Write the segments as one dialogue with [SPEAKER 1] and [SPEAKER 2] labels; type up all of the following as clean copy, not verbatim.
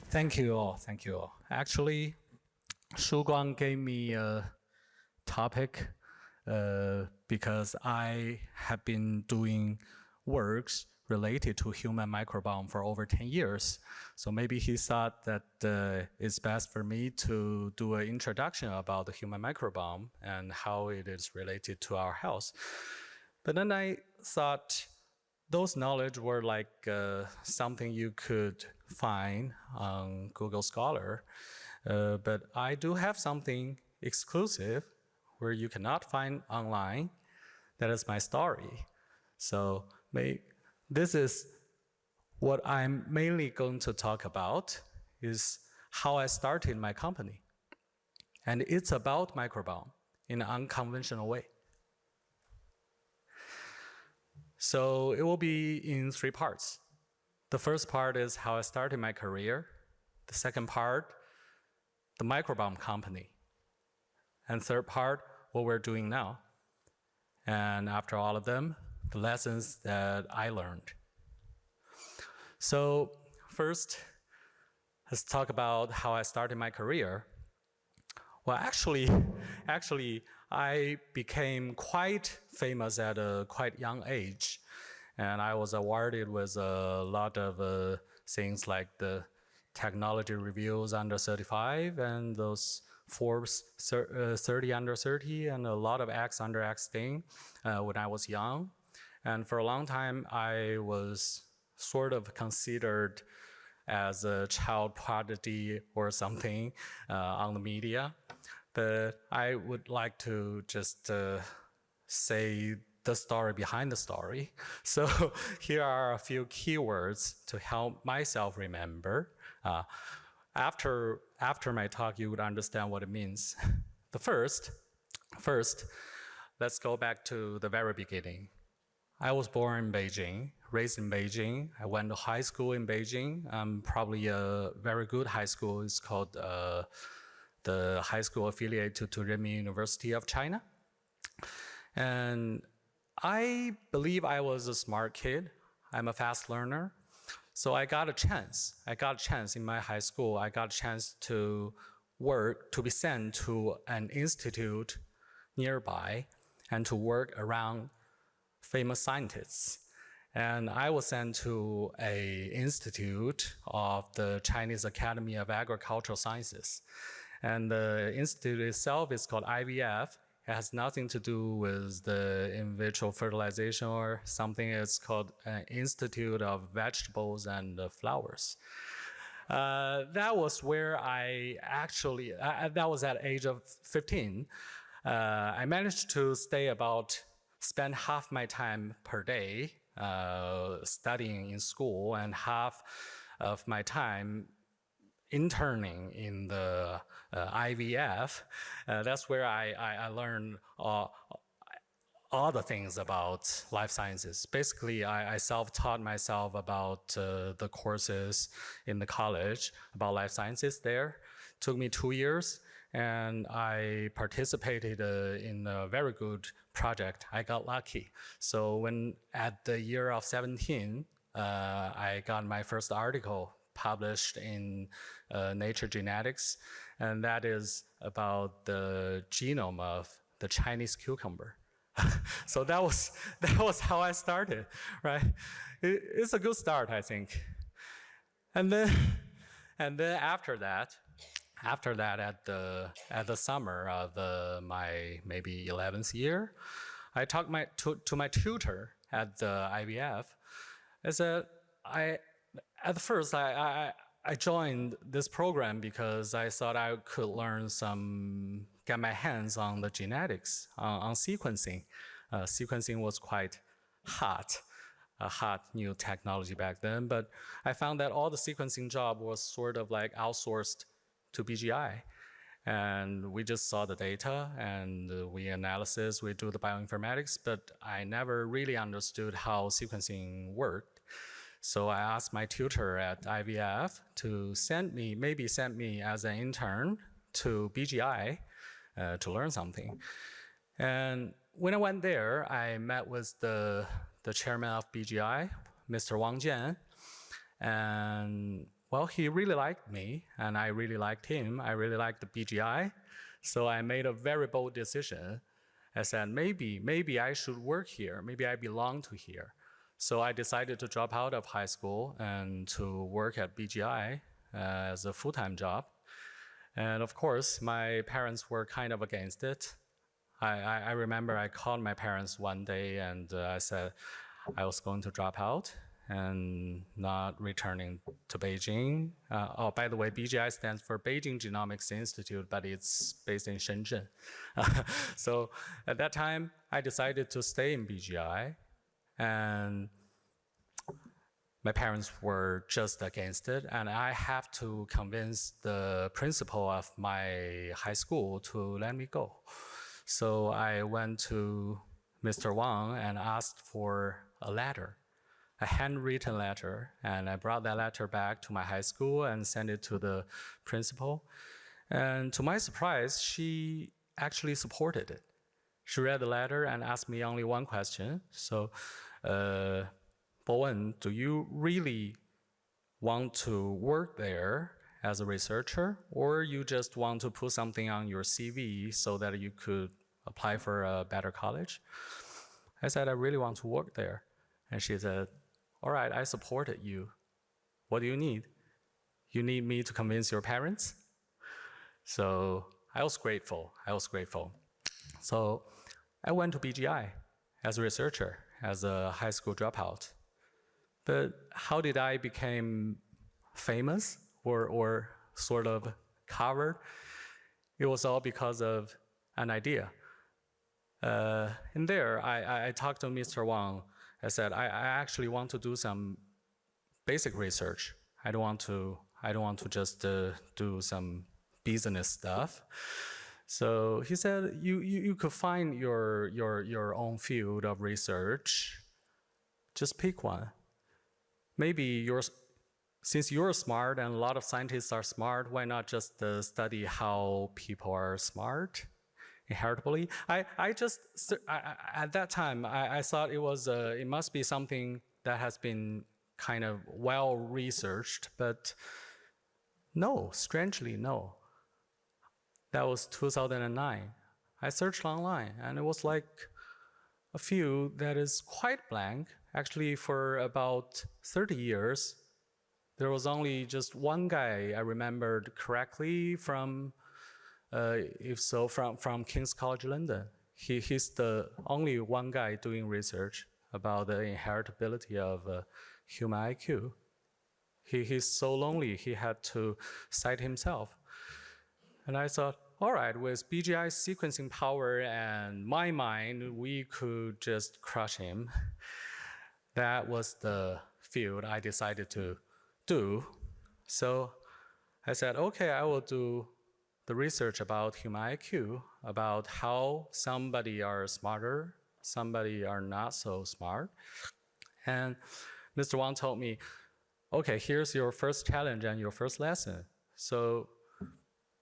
[SPEAKER 1] Thank you all. Thank you all. Actually, Shu Guang gave me a topic because I have been doing works related to human microbiome for over 10 years. So maybe he thought that it's best for me to do an introduction about the human microbiome and how it is related to our health. But then I thought those knowledge were like something you could find on Google Scholar. But I do have something exclusive where you cannot find online. That is my story. So this is what I'm mainly going to talk about is how I started my company. And it's about microbiome in an unconventional way. So it will be in three parts. The first part is how I started my career. The second part, the microbiome company. And third part, what we're doing now. And after all of them, the lessons that I learned. So first, let's talk about how I started my career. Well, actually, I became quite famous at a quite young age. And I was awarded with a lot of things like the technology reviews under 35 and those Forbes 30 under 30 and a lot of X under X thing when I was young. And for a long time, I was sort of considered as a child prodigy or something on the media. But I would like to just say the story behind the story. So here are a few keywords to help myself remember. After my talk, you would understand what it means. The first, let's go back to the very beginning. I was born in Beijing, raised in Beijing. I went to high school in Beijing, probably a very good high school. It's called the high school affiliated to Renmin University of China. And I believe I was a smart kid. I'm a fast learner. So I got a chance. In my high school. I got a chance to be sent to an institute nearby and to work around famous scientists. And I was sent to an institute of the Chinese Academy of Agricultural Sciences. And the institute itself is called IVF. It has nothing to do with the in vitro fertilization or something. It's called Institute of Vegetables and Flowers. That was where I actually, that was at age of 15. I managed to spend half my time per day studying in school and half of my time interning in the IVF. That's where I learned all the things about life sciences. Basically, I self-taught myself about the courses in the college about life sciences there. Took me 2 years, and I participated in a very good project. I got lucky. So when at the year of 17, I got my first article published in Nature Genetics, and that is about the genome of the Chinese cucumber. So that was how I started, right? It's a good start, I think. And then after that, at the summer of my maybe 11th year, I talked to my tutor at the IVF. I said, at first, I joined this program because I thought I could get my hands on the genetics, on sequencing. Sequencing was quite a hot new technology back then, but I found that all the sequencing job was sort of like outsourced to BGI. And we just saw the data and we do the bioinformatics, but I never really understood how sequencing worked. So I asked my tutor at IVF to send me as an intern to BGI to learn something. And when I went there, I met with the chairman of BGI, Mr. Wang Jian. And well, he really liked me, and I really liked him. I really liked the BGI. So I made a very bold decision. I said, maybe I should work here. Maybe I belong to here. So I decided to drop out of high school and to work at BGI as a full-time job. And of course, my parents were kind of against it. I remember I called my parents one day and I said I was going to drop out and not returning to Beijing. Oh, by the way, BGI stands for Beijing Genomics Institute, but it's based in Shenzhen. So at that time, I decided to stay in BGI, and my parents were just against it, and I have to convince the principal of my high school to let me go. So I went to Mr. Wang and asked for a letter, a handwritten letter, and I brought that letter back to my high school and sent it to the principal. And to my surprise, she actually supported it. She read the letter and asked me only one question. So, Bowen, do you really want to work there as a researcher, or you just want to put something on your CV so that you could apply for a better college? I said, I really want to work there. And she said, all right, I supported you. What do you need? You need me to convince your parents? So I was grateful. So I went to BGI as a researcher, as a high school dropout. But how did I become famous or sort of covered? It was all because of an idea. In there, I talked to Mr. Wang. I said, I actually want to do some basic research. I don't want to just do some business stuff. So he said, you could find your own field of research. Just pick one. Maybe since you're smart and a lot of scientists are smart, why not just study how people are smart inheritably? At that time, I thought it must be something that has been kind of well researched, but no, strangely, no. That was 2009. I searched online, and it was like a field that is quite blank. Actually, for about 30 years, there was only just one guy I remembered correctly from King's College London. He's the only one guy doing research about the inheritability of human IQ. He's so lonely, he had to cite himself. And I thought, all right, with BGI's sequencing power and my mind, we could just crush him. That was the field I decided to do. So I said, okay, I will do the research about human IQ, about how somebody are smarter, somebody are not so smart. And Mr. Wang told me, okay, here's your first challenge and your first lesson. So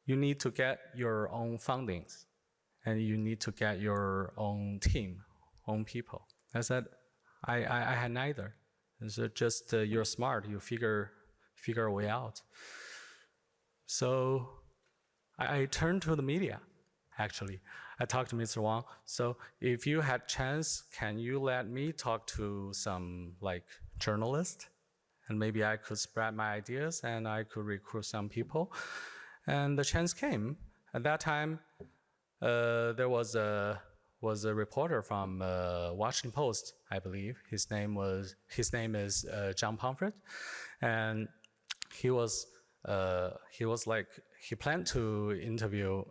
[SPEAKER 1] you need to get your own fundings, and you need to get your own team, own people. I said, I had neither. So just you're smart, you figure a way out. So I turned to the media, actually. I talked to Mr. Wang. So if you had chance, can you let me talk to some journalists? And maybe I could spread my ideas and I could recruit some people. And the chance came. At that time, there was a reporter from Washington Post, I believe. His name is John Pomfret, and he planned to interview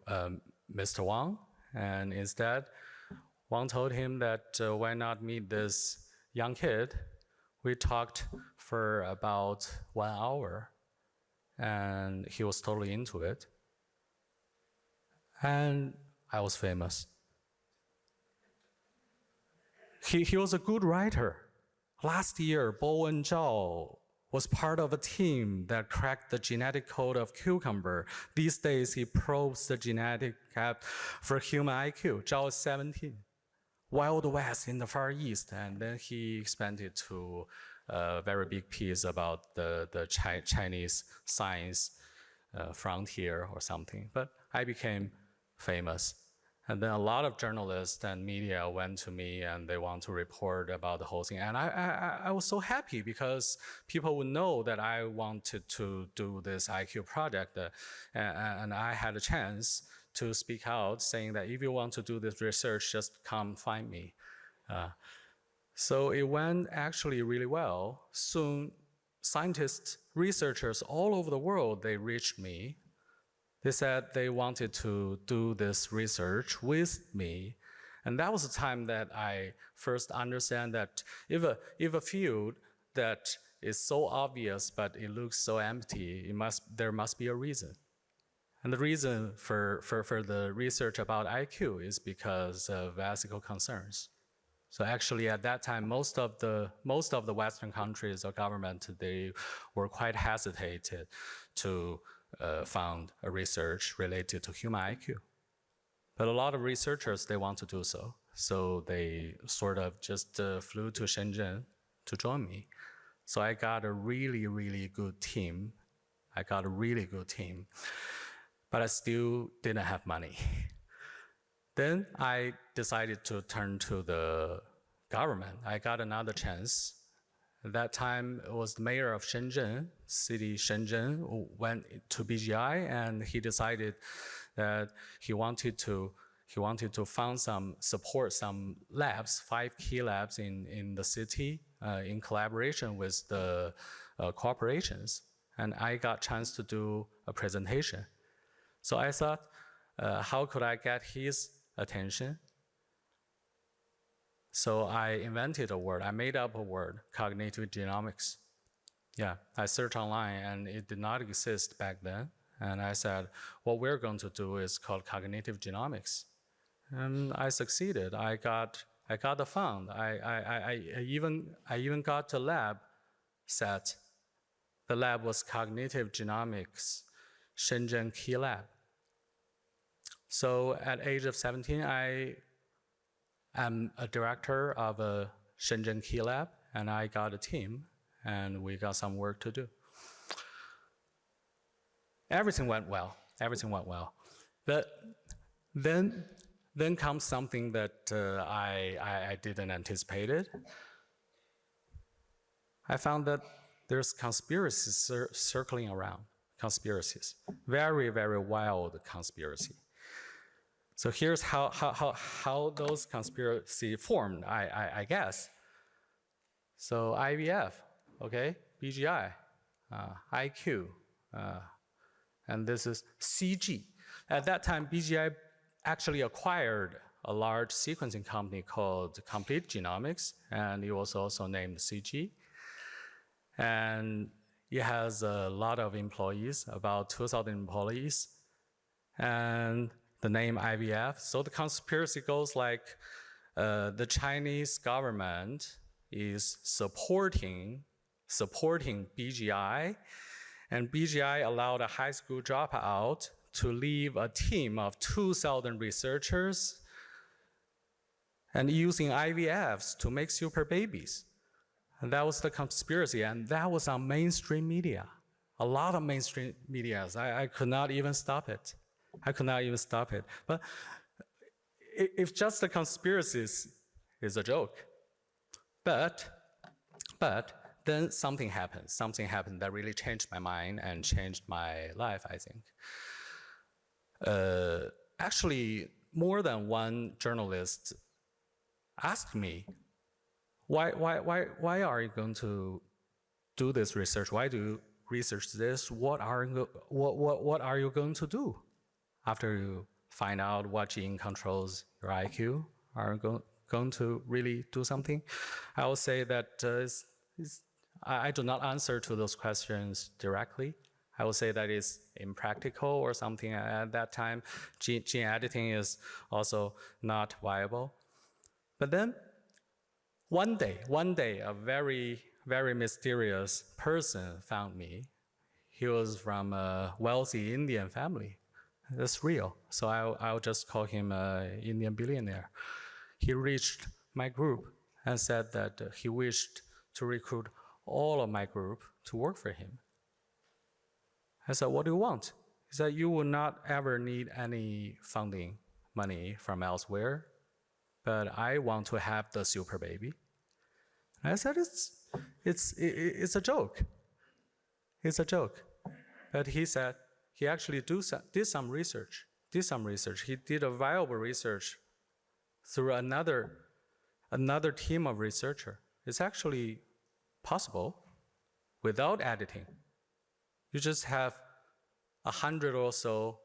[SPEAKER 1] Mr. Wang, and instead, Wang told him that why not meet this young kid. We talked for about 1 hour, and he was totally into it. And I was famous. He was a good writer. Last year, Bowen Zhao was part of a team that cracked the genetic code of cucumber. These days, he probes the genetic gap for human IQ. Zhao is 17. Wild West in the Far East, and then he expanded to a very big piece about the Chinese science frontier or something. But I became famous. And then a lot of journalists and media went to me and they want to report about the whole thing. And I was so happy because people would know that I wanted to do this IQ project. And I had a chance to speak out saying that if you want to do this research, just come find me. So it went actually really well. Soon, scientists, researchers all over the world, they reached me. They said they wanted to do this research with me. And that was the time that I first understand that if a field that is so obvious but it looks so empty, there must be a reason. And the reason for the research about IQ is because of ethical concerns. So actually at that time, most of the Western countries or government, they were quite hesitated to fund a research related to human IQ. But a lot of researchers, they want to do so. So they sort of just flew to Shenzhen to join me. So I got a really, really good team. But I still didn't have money. Then I decided to turn to the government. I got another chance. At that time, it was the mayor of Shenzhen, city Shenzhen, who went to BGI, and he decided that he wanted to support some labs, 5 key labs in the city, in collaboration with the corporations. And I got a chance to do a presentation. So I thought, how could I get his attention? So I invented a word. I made up a word, cognitive genomics. Yeah, I searched online and it did not exist back then. And I said, what we're going to do is called cognitive genomics. And I succeeded. I got the fund. I even got a lab set. The lab was Cognitive Genomics Shenzhen Key Lab. So at age of 17, I am a director of a Shenzhen Key Lab, and I got a team, and we got some work to do. Everything went well. But then comes something that I didn't anticipate it. I found that there's conspiracies circling around. Conspiracies. Very, very wild conspiracy. So here's how those conspiracies formed, I guess. So IVF, okay, BGI, IQ, and this is CG. At that time, BGI actually acquired a large sequencing company called Complete Genomics, and it was also named CG. And it has a lot of employees, about 2,000 employees, and the name IVF. So the conspiracy goes like the Chinese government is supporting BGI, and BGI allowed a high school dropout to leave a team of 2,000 researchers and using IVFs to make super babies. And that was the conspiracy, and that was on mainstream media. A lot of mainstream media. I could not even stop it. But if just the conspiracies is a joke. But then something happened. Something happened that really changed my mind and changed my life, I think. Actually, more than one journalist asked me, why are you going to do this research? Why do you research this? What are you going to do after you find out what gene controls your IQ? Are you going to really do something? I will say that I do not answer to those questions directly. I would say that it's impractical or something at that time. Gene editing is also not viable. But then, one day, a very, very mysterious person found me. He was from a wealthy Indian family. That's real. So I'll just call him an Indian billionaire. He reached my group and said that he wished to recruit all of my group to work for him. I said, what do you want? He said, you will not ever need any funding money from elsewhere, but I want to have the super baby. And I said, it's a joke. It's a joke. But he said, he actually did some research. He did a viable research through another team of researchers. It's actually possible without editing. You just have 100 or so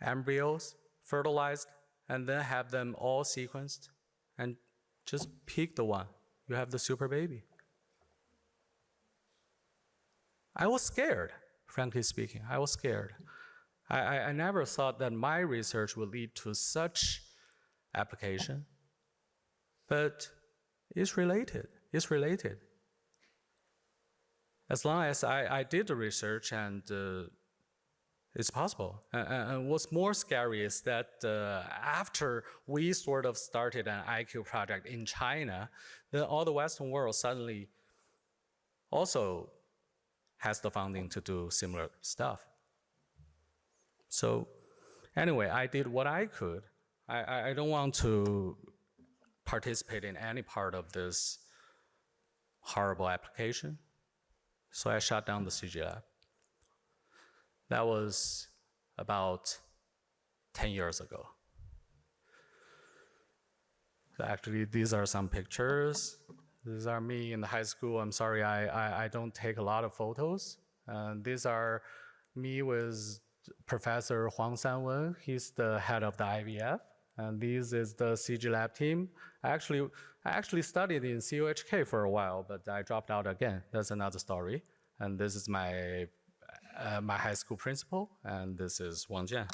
[SPEAKER 1] embryos fertilized and then have them all sequenced and just pick the one. You have the super baby. I was scared, frankly speaking. I was scared. I never thought that my research would lead to such application, but it's related. It's related. As long as I did the research and it's possible. And what's more scary is that after we sort of started an IQ project in China, then all the Western world suddenly also has the funding to do similar stuff. So anyway, I did what I could. I don't want to participate in any part of this horrible application. So I shut down the CG lab. That was about 10 years ago. So actually, these are some pictures. These are me in the high school. I'm sorry, I don't take a lot of photos. These are me with Professor Huang Sanwen. He's the head of the IVF. And this is the CG lab team. I actually studied in CUHK for a while, but I dropped out again. That's another story. And this is my high school principal, and this is Wang Jian.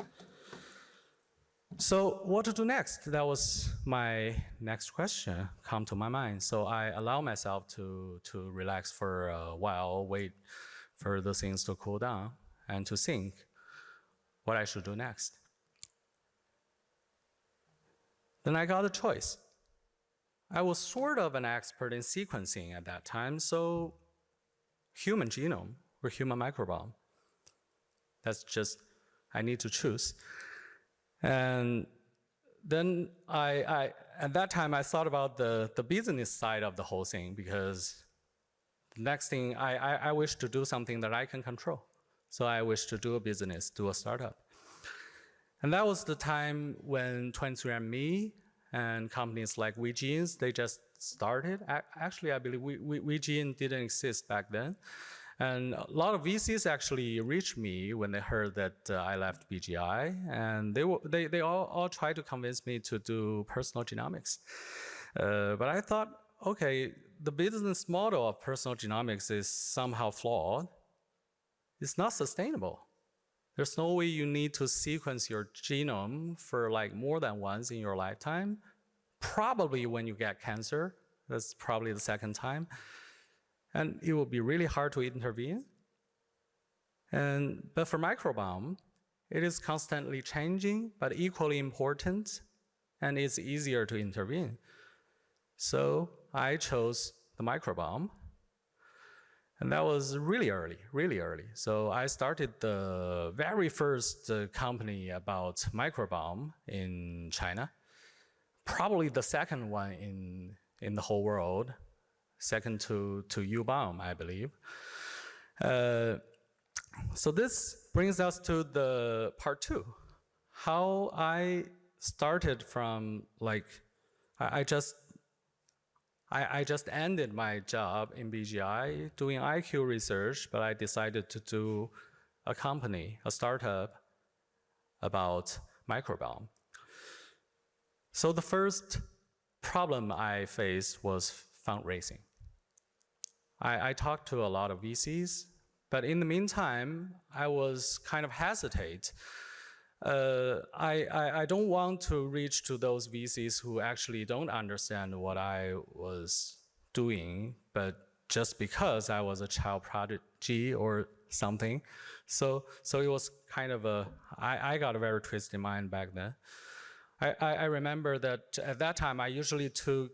[SPEAKER 1] So what to do next? That was my next question come to my mind. So I allow myself to relax for a while, wait for the things to cool down, and to think what I should do next. Then I got a choice. I was sort of an expert in sequencing at that time, so human genome or human microbiome. That's just, I need to choose. And then at that time, I thought about the business side of the whole thing, because the next thing, I wish to do something that I can control. So I wish to do a business, do a startup. And that was the time when 23andMe and companies like WeGene, they just started. Actually, I believe WeGene didn't exist back then. And a lot of VCs actually reached me when they heard that I left BGI, and they all tried to convince me to do personal genomics. But I thought, okay, the business model of personal genomics is somehow flawed. It's not sustainable. There's no way you need to sequence your genome for like more than once in your lifetime. Probably when you get cancer, that's probably the second time. And it will be really hard to intervene. But for microbiome, it is constantly changing, but equally important, and it's easier to intervene. So I chose the microbiome. And that was really early, really early. So I started the very first company about microbiome in China, probably the second one in the whole world, second to UBaum, I believe. So this brings us to the part two, how I started from like, I just ended my job in BGI doing IQ research, but I decided to do a company, a startup about microbiome. So the first problem I faced was fundraising. I talked to a lot of VCs, but in the meantime, I was kind of hesitate. I don't want to reach to those VCs who actually don't understand what I was doing, but just because I was a child prodigy or something. So it was kind of I got a very twisted mind back then. I remember that at that time, I usually took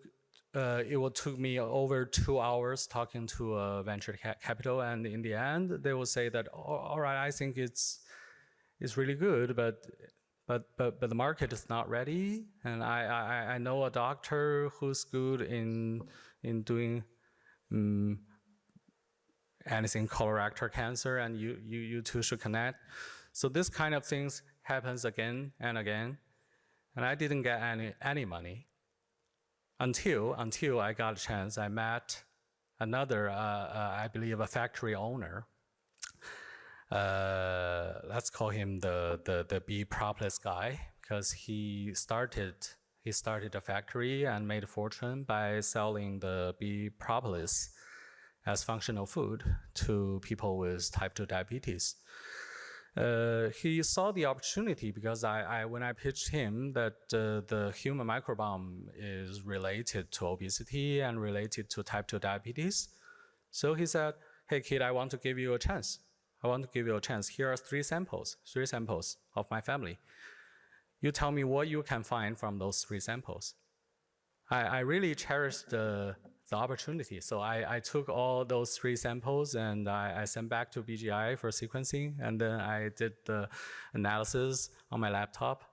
[SPEAKER 1] it would took me over 2 hours talking to a venture capital, and in the end, they will say that, all right, I think it's really good, but the market is not ready, and I know a doctor who's good in doing anything colorectal cancer, and you two should connect. So this kind of things happens again and again, and I didn't get any money until I got a chance. I met another, I believe, a factory owner. Let's call him the bee propolis guy, because he started a factory and made a fortune by selling the bee propolis as functional food to people with type 2 diabetes. He saw the opportunity because when I pitched him that the human microbiome is related to obesity and related to type 2 diabetes, so he said, hey kid, I want to give you a chance. Here are three samples of my family. You tell me what you can find from those 3 samples. I really cherished the opportunity. So I took all those 3 samples and I sent back to BGI for sequencing, and then I did the analysis on my laptop,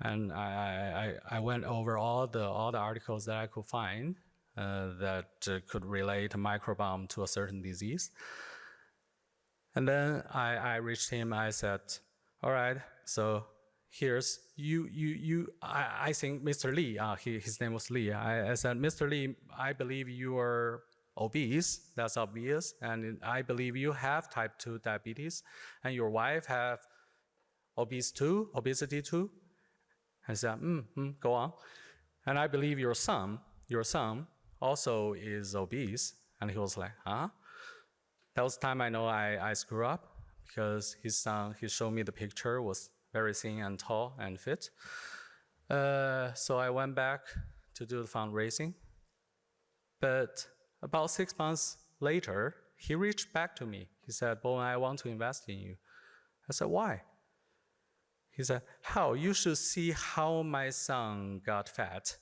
[SPEAKER 1] and I went over all the articles that I could find that could relate microbiome to a certain disease. And then I reached him. I said, all right, so here's I think Mr. Lee, his name was Lee. I said, Mr. Lee, I believe you are obese, that's obvious, and I believe you have type 2 diabetes, and your wife have obesity too. I said, go on. And I believe your son also is obese. And he was like, huh? That was the time I know I screwed up, because his son, he showed me the picture, was very thin and tall and fit. So I went back to do the fundraising. But about 6 months later, he reached back to me. He said, Bowen, I want to invest in you. I said, why? He said, how? You should see how my son got fat.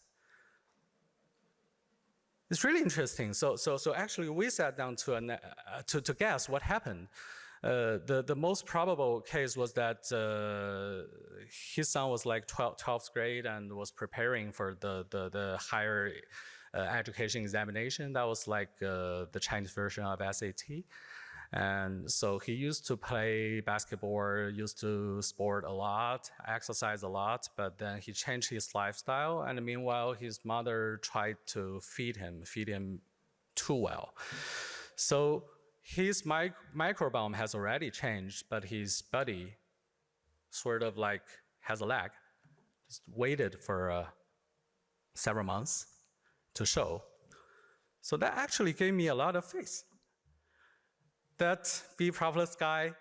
[SPEAKER 1] It's really interesting. So actually, we sat down to guess what happened. The most probable case was that his son was like 12th grade and was preparing for the higher education examination. That was like the Chinese version of SAT. And so he used to play basketball, used to sport a lot, exercise a lot, but then he changed his lifestyle. And meanwhile, his mother tried to feed him too well. So his microbiome has already changed, but his body sort of like has a lag. Just waited for several months to show. So that actually gave me a lot of faith. That bee propolis guy,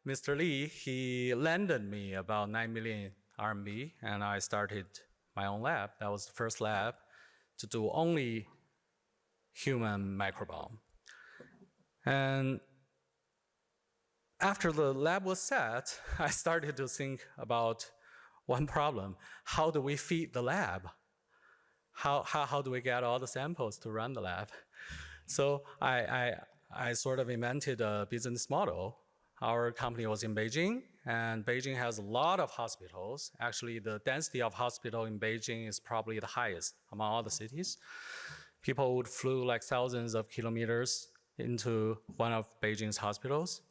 [SPEAKER 1] Mr. Lee, he lended me about 9 million RMB, and I started my own lab. That was the first lab to do only human microbiome. And after the lab was set, I started to think about one problem. How do we feed the lab? How do we get all the samples to run the lab? So I sort of invented a business model. Our company was in Beijing, and Beijing has a lot of hospitals. Actually, the density of hospital in Beijing is probably the highest among all the cities. People would flew like thousands of kilometers into one of Beijing's hospitals.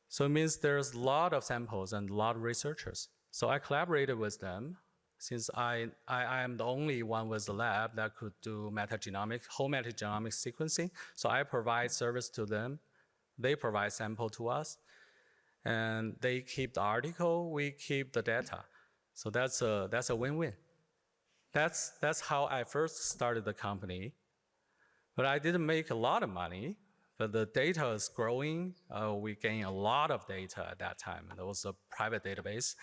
[SPEAKER 1] So it means there's a lot of samples and a lot of researchers. So I collaborated with them. Since I am the only one with the lab that could do whole metagenomic sequencing, so I provide service to them. They provide sample to us, and they keep the article, we keep the data. So that's a win-win. That's how I first started the company. But I didn't make a lot of money, but the data is growing. We gained a lot of data at that time. There was a private database.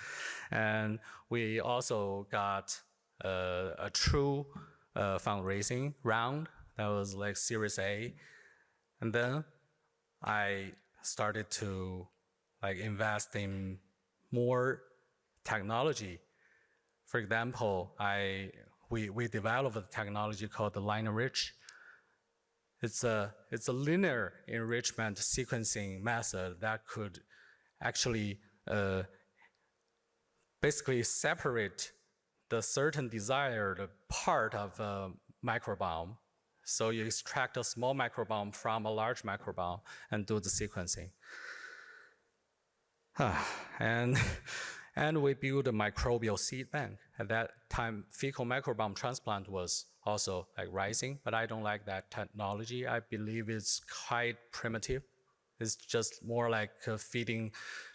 [SPEAKER 1] And we also got a true fundraising round. That was like Series A. And then I started to like invest in more technology. For example, we developed a technology called the line-enrich. It's a linear enrichment sequencing method that could actually basically separate the certain desired part of a microbiome. So you extract a small microbiome from a large microbiome and do the sequencing. And we built a microbial seed bank. At that time, fecal microbiome transplant was also like rising, but I don't like that technology. I believe it's quite primitive. It's just more like feeding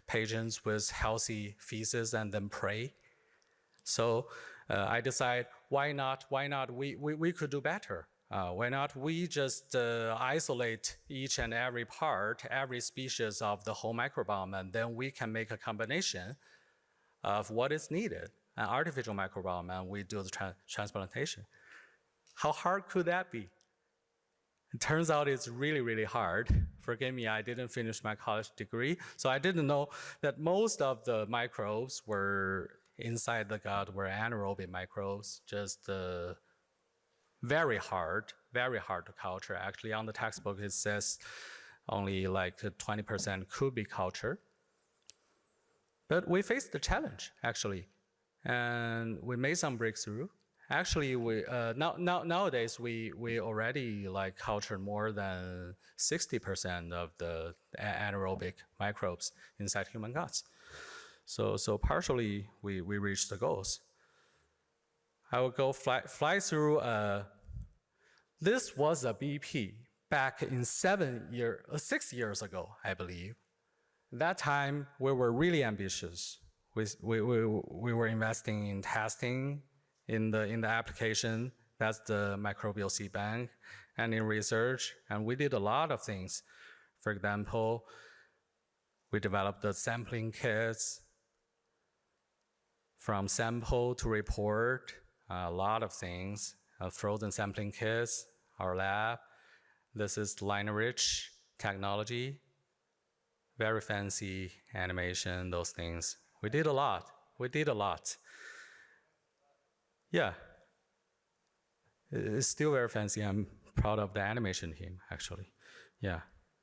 [SPEAKER 1] patients with healthy feces and then pray. So I decide, why not? We could do better. Why not we just isolate each and every part, every species of the whole microbiome, and then we can make a combination of what is needed, an artificial microbiome, and we do the transplantation. How hard could that be? It turns out it's really, really hard. Forgive me, I didn't finish my college degree, so I didn't know that most of the microbes were inside the gut were anaerobic microbes, just very hard to culture. Actually, on the textbook, it says only like 20% could be cultured. But we faced the challenge, actually, and we made some breakthrough. Actually, nowadays, we already like cultured more than 60% of the anaerobic microbes inside human guts. So partially, we reached the goals. I will go fly through. This was a BP back in 6 years ago, I believe. That time, we were really ambitious. We were investing in testing, in the application, that's the microbial seed bank, and in research, and we did a lot of things. For example, we developed the sampling kits, from sample to report, a lot of things. Frozen sampling kits, our lab. This is line-enrich technology. Very fancy animation, those things. We did a lot. Yeah. It's still very fancy. I'm proud of the animation team, actually. Yeah.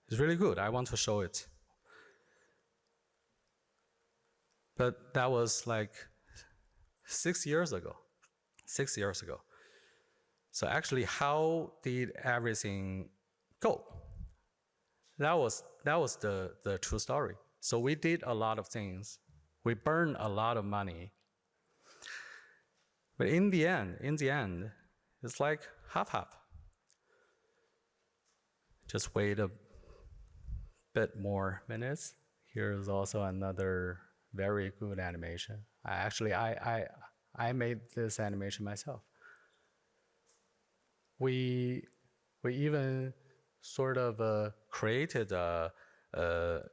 [SPEAKER 1] It's really good. I want to show it. But that was like 6 years ago. 6 years ago. So actually, how did everything go? That was the true story. So we did a lot of things. We burned a lot of money. But in the end, it's like half-half. Just wait a bit more minutes. Here's also another very good animation. I made this animation myself. We even sort of created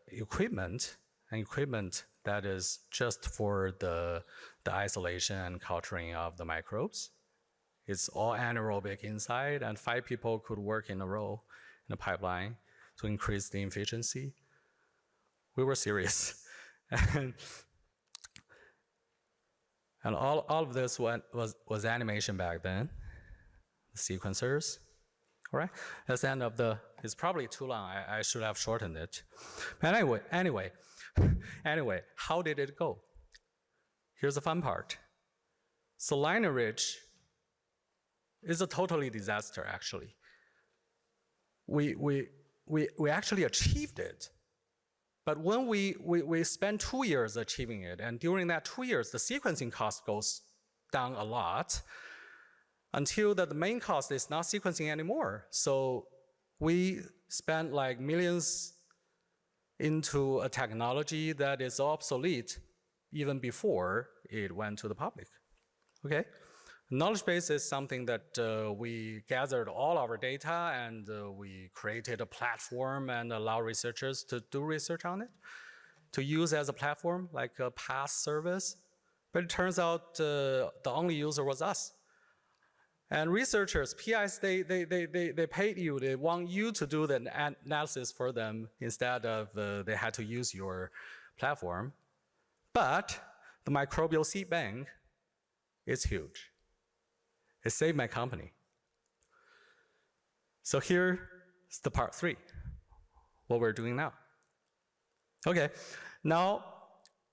[SPEAKER 1] equipment that is just for the isolation and culturing of the microbes. It's all anaerobic inside, and 5 people could work in a row in a pipeline to increase the efficiency. We were serious. And all of this was animation back then, the sequencers. All right, that's the end of it's probably too long. I should have shortened it. But anyway, how did it go? Here's the fun part. So line-enrich is a totally disaster, actually. We actually achieved it. But when we spent 2 years achieving it, and during that 2 years, the sequencing cost goes down a lot until the main cost is not sequencing anymore. So we spent like millions into a technology that is obsolete even before it went to the public. Okay? Knowledge base is something that we gathered all our data, and we created a platform and allow researchers to do research on it, to use as a platform, like a PaaS service. But it turns out the only user was us. And researchers, PIs, they paid you. They want you to do the analysis for them instead of they had to use your platform. But the microbial seed bank is huge. It saved my company. So here's the part 3, what we're doing now. Okay, now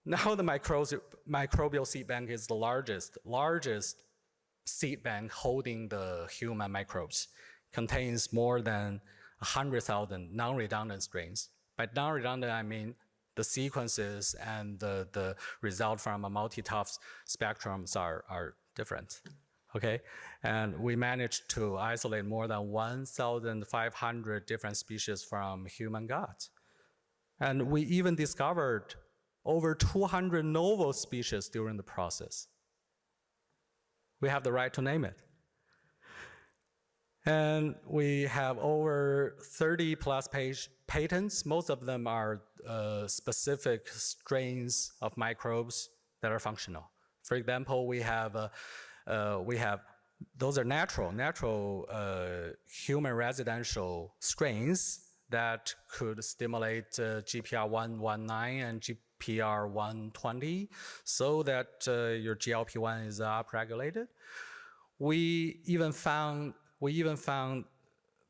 [SPEAKER 1] the microbial seed bank is the largest seed bank holding the human microbes. Contains more than 100,000 non-redundant strains. By non-redundant, I mean the sequences and the result from a multi-toph spectrums are different. Okay, and we managed to isolate more than 1,500 different species from human gut. And we even discovered over 200 novel species during the process. We have the right to name it. And we have over 30 plus patents. Most of them are specific strains of microbes that are functional. For example, we have those are natural human residential strains that could stimulate GPR119 and GPR120 so that your GLP-1 is upregulated. We even found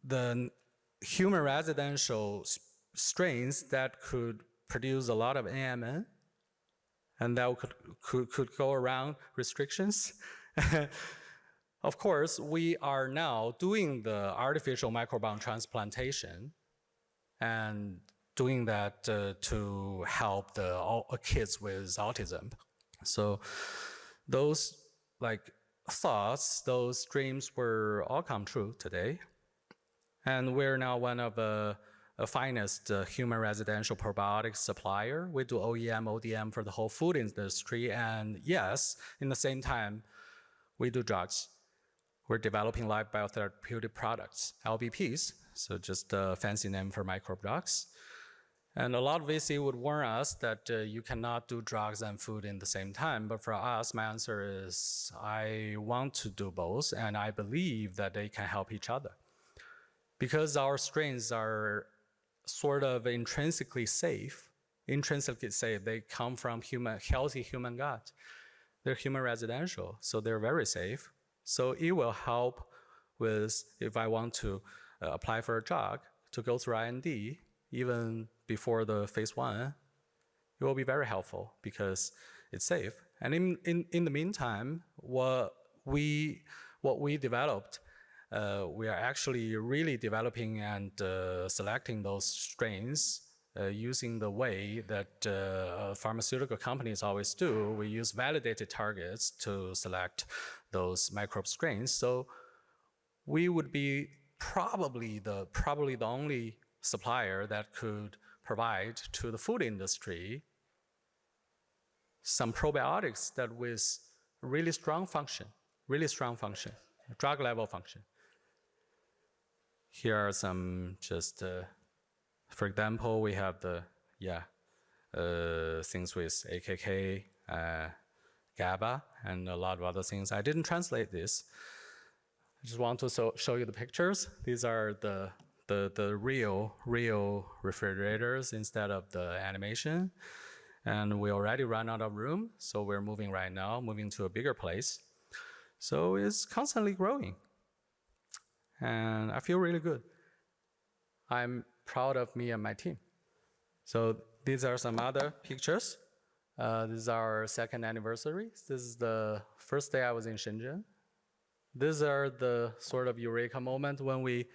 [SPEAKER 1] the human residential strains that could produce a lot of AMN, and that could go around restrictions. Of course, we are now doing the artificial microbiome transplantation and doing that to help the kids with autism. So those thoughts, those dreams were all come true today. And we're now one of the finest human residential probiotics supplier. We do OEM, ODM for the whole food industry. And yes, in the same time, we do drugs. We're developing live biotherapeutic products, LBPs, so just a fancy name for microbe drugs. And a lot of VC would warn us that you cannot do drugs and food in the same time. But for us, my answer is I want to do both, and I believe that they can help each other. Because our strains are sort of intrinsically safe, they come from healthy human gut. They're human residential, so they're very safe. So it will help with, if I want to apply for a drug, to go through IND, even before the phase 1, it will be very helpful because it's safe. And in the meantime, what we developed, we are actually really developing and selecting those strains using the way that pharmaceutical companies always do. We use validated targets to select those microbe strains. So we would be probably the only supplier that could provide to the food industry some probiotics that with really strong function, drug level function. Here are some just, for example, we have the, things with AKK, GABA, and a lot of other things. I didn't translate this. I just want to show you the pictures. These are the real refrigerators instead of the animation. And we already ran out of room, so we're moving to a bigger place. So it's constantly growing. And I feel really good. I'm proud of me and my team. So these are some other pictures. This is our second anniversary. This is the first day I was in Shenzhen. These are the sort of eureka moment when we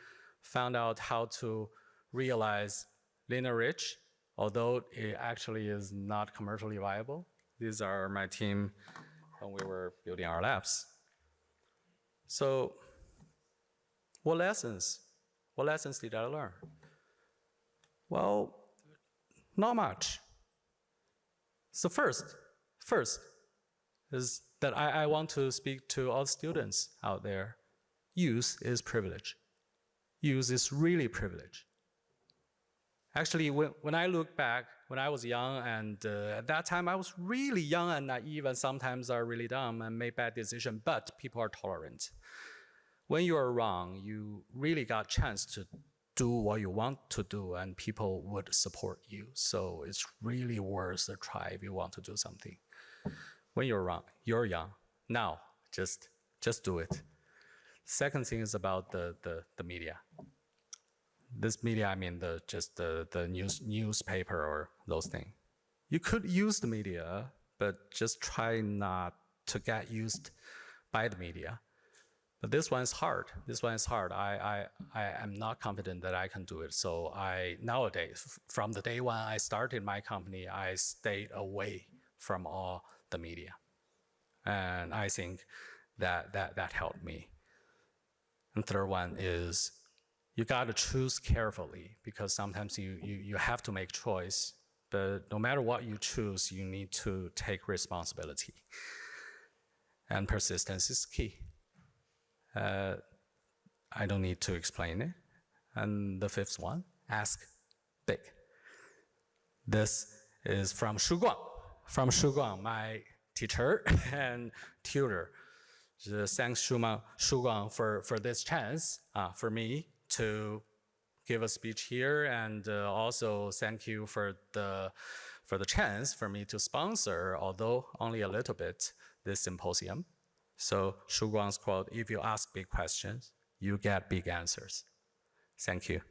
[SPEAKER 1] found out how to realize linear rich, although it actually is not commercially viable. These are my team when we were building our labs. So what lessons did I learn? Well, not much. So first is that I want to speak to all students out there. Use is privilege. Use is really privilege. Actually, when I look back, when I was young, and at that time I was really young and naive, and sometimes are really dumb and made bad decisions, but people are tolerant. When you are wrong, you really got a chance to do what you want to do, and people would support you. So it's really worth a try if you want to do something. When you're wrong, you're young. Now, just do it. Second thing is about the media. This media, I mean just the newspaper or those things. You could use the media, but just try not to get used by the media. But this one is hard. This one is hard. I am not confident that I can do it. So nowadays, from the day when I started my company, I stayed away from all the media. And I think that helped me. And third one is you got to choose carefully, because sometimes you have to make choice. But no matter what you choose, you need to take responsibility. And persistence is key. I don't need to explain it. And the fifth one, ask big. This is from Shu Guang. From Shu Guang, my teacher and tutor. Thanks Shu Guang for this chance for me to give a speech here, and also thank you for the chance for me to sponsor, although only a little bit, this symposium. So Shu Guang's quote, if you ask big questions, you get big answers. Thank you.